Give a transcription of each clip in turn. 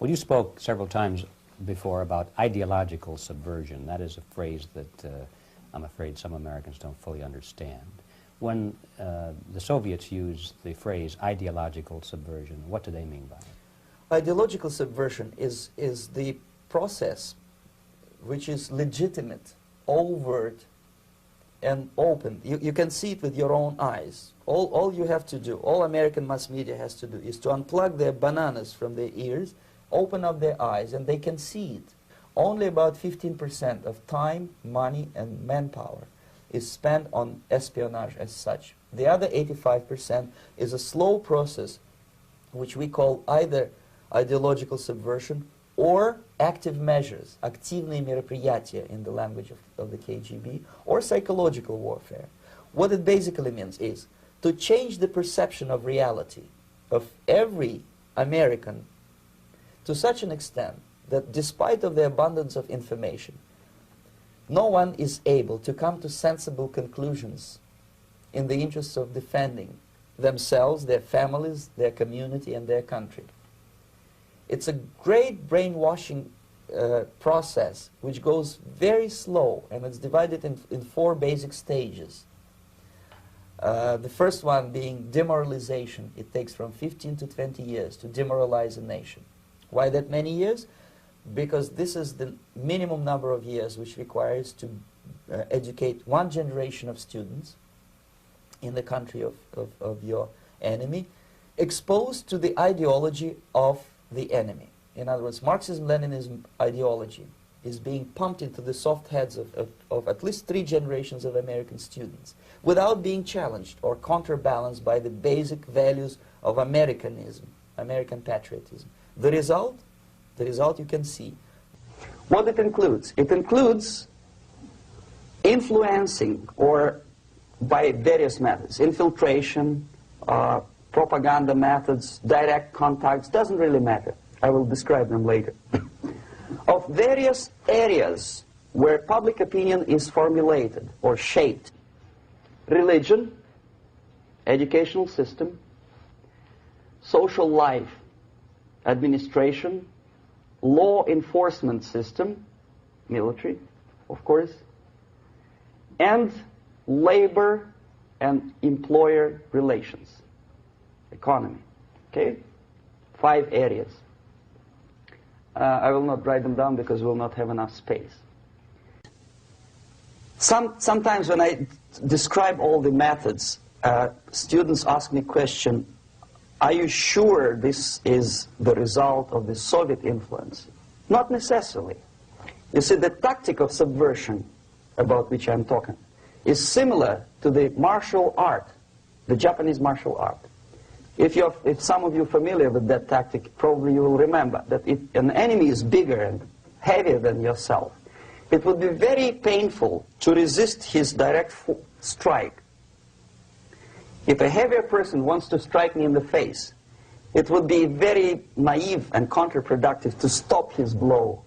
Well, you spoke several times before about ideological subversion. That is a phrase that I'm afraid some Americans don't fully understand. When the Soviets used the phrase ideological subversion, what do they mean by it? Ideological subversion is the process which is legitimate, overt, and open. You can see it with your own eyes. All you have to do, all American mass media has to do, is to unplug their bananas from their ears, open up their eyes, and they can see it. Only about 15% of time, money, and manpower is spent on espionage as such. The other 85% is a slow process which we call either ideological subversion or active measures, активные мероприятия in the language of the KGB, or psychological warfare. What it basically means is to change the perception of reality of every American to such an extent that despite of the abundance of information, no one is able to come to sensible conclusions in the interests of defending themselves, their families, their community, and their country. It's a great brainwashing process which goes very slow, and it's divided in 4 basic stages. The first one being demoralization. It takes from 15 to 20 years to demoralize a nation. Why that many years? Because this is the minimum number of years which requires to educate one generation of students in the country of your enemy, exposed to the ideology of the enemy. In other words, Marxism-Leninism ideology is being pumped into the soft heads of at least 3 generations of American students without being challenged or counterbalanced by the basic values of Americanism, American patriotism. The result you can see. What it includes? It includes influencing, or by various methods, infiltration, propaganda methods, direct contacts, doesn't really matter. I will describe them later. Of various areas where public opinion is formulated or shaped. Religion, educational system, social life, administration, law enforcement system, military, of course, and labor and employer relations, economy. Okay? 5 areas. I will not write them down because we will not have enough space. Sometimes when I describe all the methods, students ask me question, are you sure this is the result of the Soviet influence? Not necessarily. You see, the tactic of subversion, about which I'm talking, is similar to the martial art, the Japanese martial art. If some of you are familiar with that tactic, probably you will remember that if an enemy is bigger and heavier than yourself, it would be very painful to resist his direct strike. If a heavier person wants to strike me in the face, it would be very naive and counterproductive to stop his blow.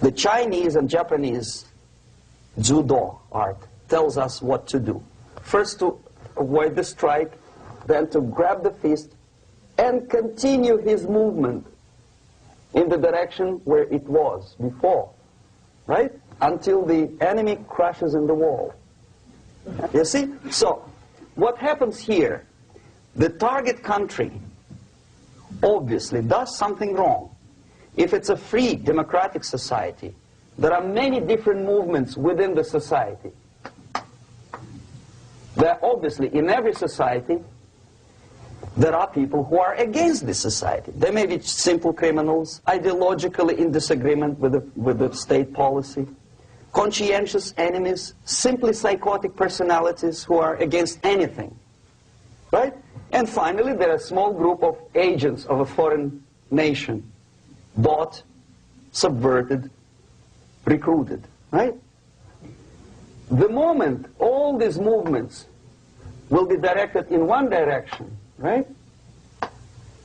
The Chinese and Japanese judo art tells us what to do. First to avoid the strike, then to grab the fist and continue his movement in the direction where it was before, right? Until the enemy crashes in the wall. You see? So, what happens here? The target country obviously does something wrong. If it's a free democratic society, there are many different movements within the society. There obviously, in every society, there are people who are against the society. They may be simple criminals, ideologically in disagreement with the state policy, conscientious enemies, simply psychotic personalities who are against anything, right? And finally, there are a small group of agents of a foreign nation, bought, subverted, recruited, right? The moment all these movements will be directed in one direction, right?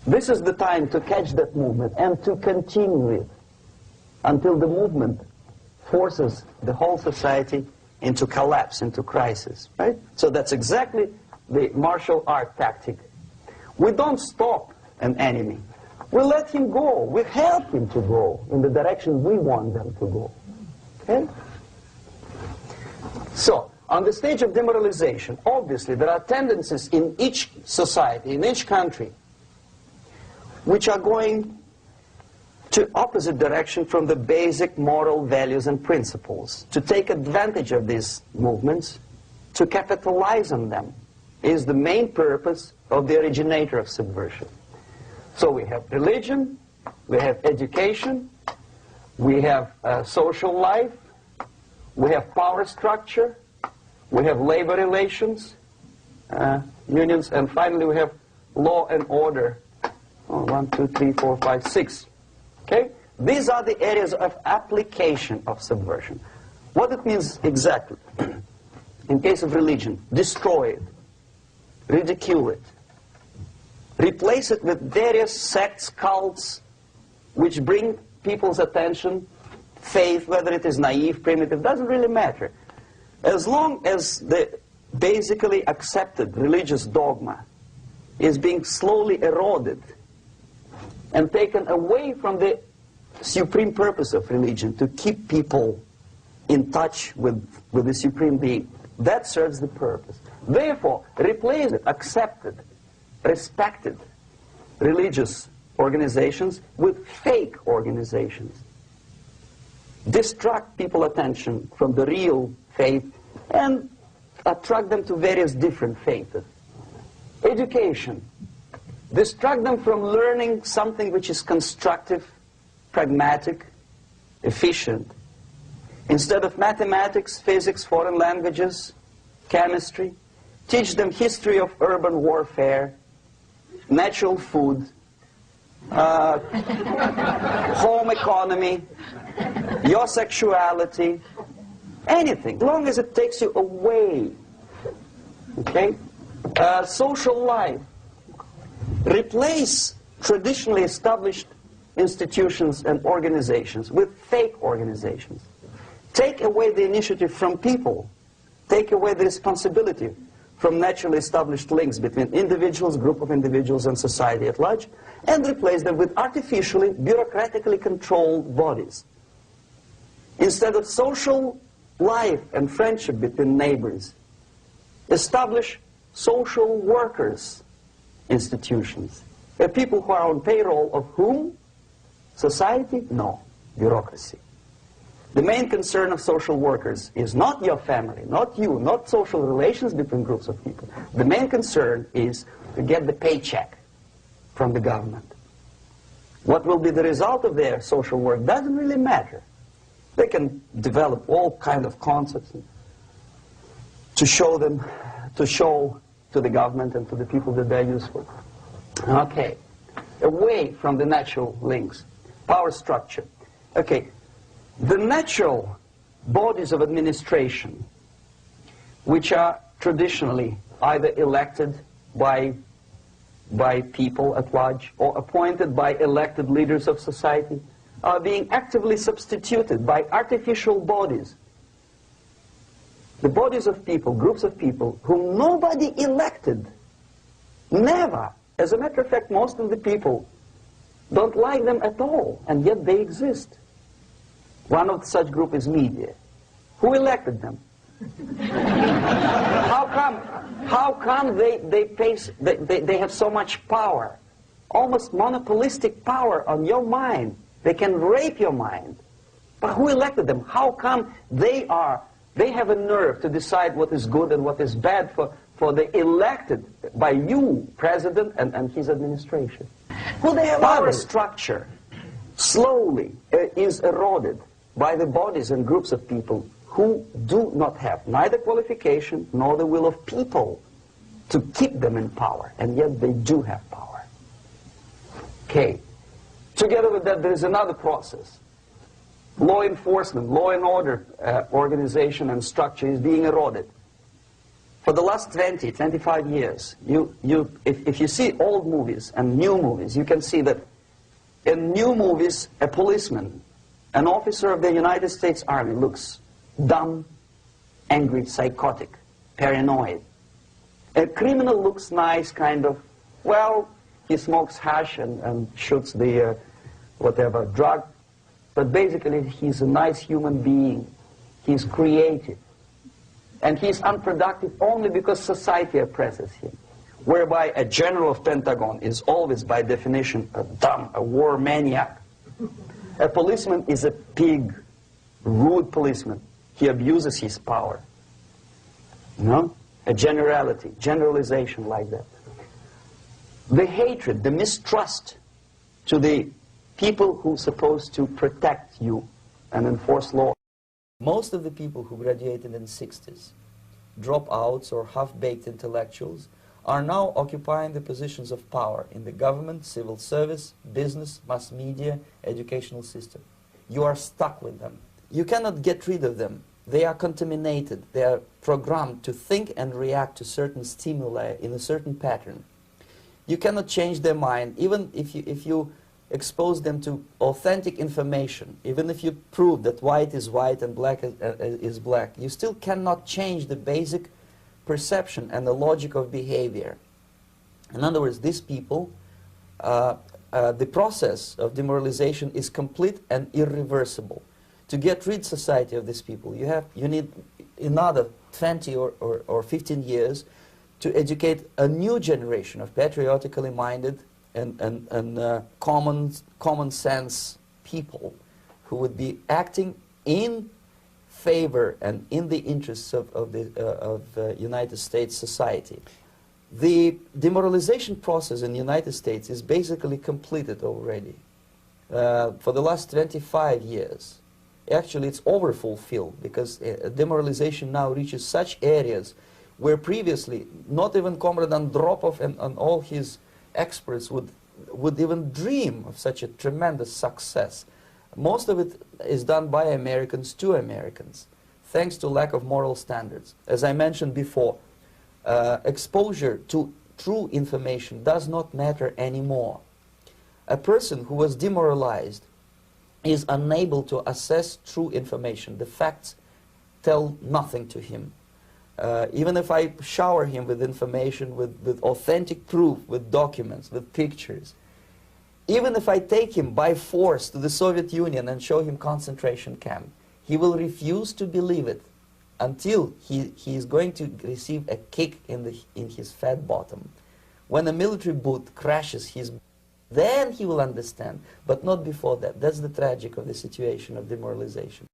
This is the time to catch that movement and to continue it until the movement forces the whole society into collapse, into crisis, right? So that's exactly the martial art tactic. We don't stop an enemy. We let him go. We help him to go in the direction we want them to go. Okay? So, on the stage of demoralization, obviously there are tendencies in each society, in each country, which are going to opposite direction from the basic moral values and principles. To take advantage of these movements, to capitalize on them, is the main purpose of the originator of subversion. So we have religion, we have education, we have social life, we have power structure, we have labor relations, unions, and finally we have law and order. 1, 2, 3, 4, 5, 6. Okay? These are the areas of application of subversion. What it means exactly? In case of religion, destroy it, ridicule it, replace it with various sects, cults, which bring people's attention, faith, whether it is naive, primitive, doesn't really matter. As long as the basically accepted religious dogma is being slowly eroded and taken away from the supreme purpose of religion, to keep people in touch with the supreme being, that serves the purpose. Therefore, replace it, accepted, respected religious organizations with fake organizations. Distract people's attention from the real faith and attract them to various different faiths. Education. Distract them from learning something which is constructive, pragmatic, efficient. Instead of mathematics, physics, foreign languages, chemistry, teach them history of urban warfare, natural food, home economy, your sexuality, anything, as long as it takes you away. Okay? Social life. Replace traditionally established institutions and organizations with fake organizations. Take away the initiative from people. Take away the responsibility from naturally established links between individuals, group of individuals, and society at large, and replace them with artificially, bureaucratically controlled bodies. Instead of social life and friendship between neighbors, establish social workers institutions. People who are on payroll of whom? Society? No. Bureaucracy. The main concern of social workers is not your family, not you, not social relations between groups of people. The main concern is to get the paycheck from the government. What will be the result of their social work doesn't really matter. They can develop all kinds of concepts to show to the government and to the people that they're useful. Okay. Away from the natural links. Power structure. Okay. The natural bodies of administration, which are traditionally either elected by people at large or appointed by elected leaders of society, are being actively substituted by artificial bodies. The bodies of people, groups of people, whom nobody elected. Never. As a matter of fact, most of the people don't like them at all, and yet they exist. One of such group is media. Who elected them? How come they have so much power? Almost monopolistic power on your mind. They can rape your mind. But who elected them? How come they have a nerve to decide what is good and what is bad for the elected by you, president, and his administration? Well, they have power structure slowly is eroded by the bodies and groups of people who do not have neither qualification nor the will of people to keep them in power, and yet they do have power. Okay. Together with that, there is another process. Law enforcement, law and order organization and structure is being eroded. For the last 20, 25 years, if you see old movies and new movies, you can see that in new movies, a policeman, an officer of the United States Army looks dumb, angry, psychotic, paranoid. A criminal looks nice, kind of, well, He smokes hash and shoots the whatever drug. But basically, he's a nice human being. He's creative. And he's unproductive only because society oppresses him. Whereby a general of Pentagon is always, by definition, a dumb, a war maniac. A policeman is a pig, rude policeman. He abuses his power. No? A generality, generalization like that. The hatred, the mistrust to the people who are supposed to protect you and enforce law. Most of the people who graduated in the 60s, dropouts or half-baked intellectuals, are now occupying the positions of power in the government, civil service, business, mass media, educational system. You are stuck with them. You cannot get rid of them. They are contaminated. They are programmed to think and react to certain stimuli in a certain pattern. You cannot change their mind, even if you expose them to authentic information, even if you prove that white is white and black is black, you still cannot change the basic perception and the logic of behavior. In other words, these people, the process of demoralization is complete and irreversible. To get rid society of these people, you need another 20 or 15 years to educate a new generation of patriotically minded and common sense people who would be acting in favor and in the interests of United States society. The demoralization process in the United States is basically completed already. For the last 25 years, actually it's overfulfilled, because demoralization now reaches such areas where previously not even Comrade Andropov and all his experts would even dream of such a tremendous success. Most of it is done by Americans to Americans, thanks to lack of moral standards. As I mentioned before, exposure to true information does not matter anymore. A person who was demoralized is unable to assess true information. The facts tell nothing to him. Even if I shower him with information, with authentic proof, with documents, with pictures, even if I take him by force to the Soviet Union and show him concentration camp, he will refuse to believe it until he is going to receive a kick in his fat bottom. When a military boot crashes then he will understand, but not before that. That's the tragic of the situation of demoralization.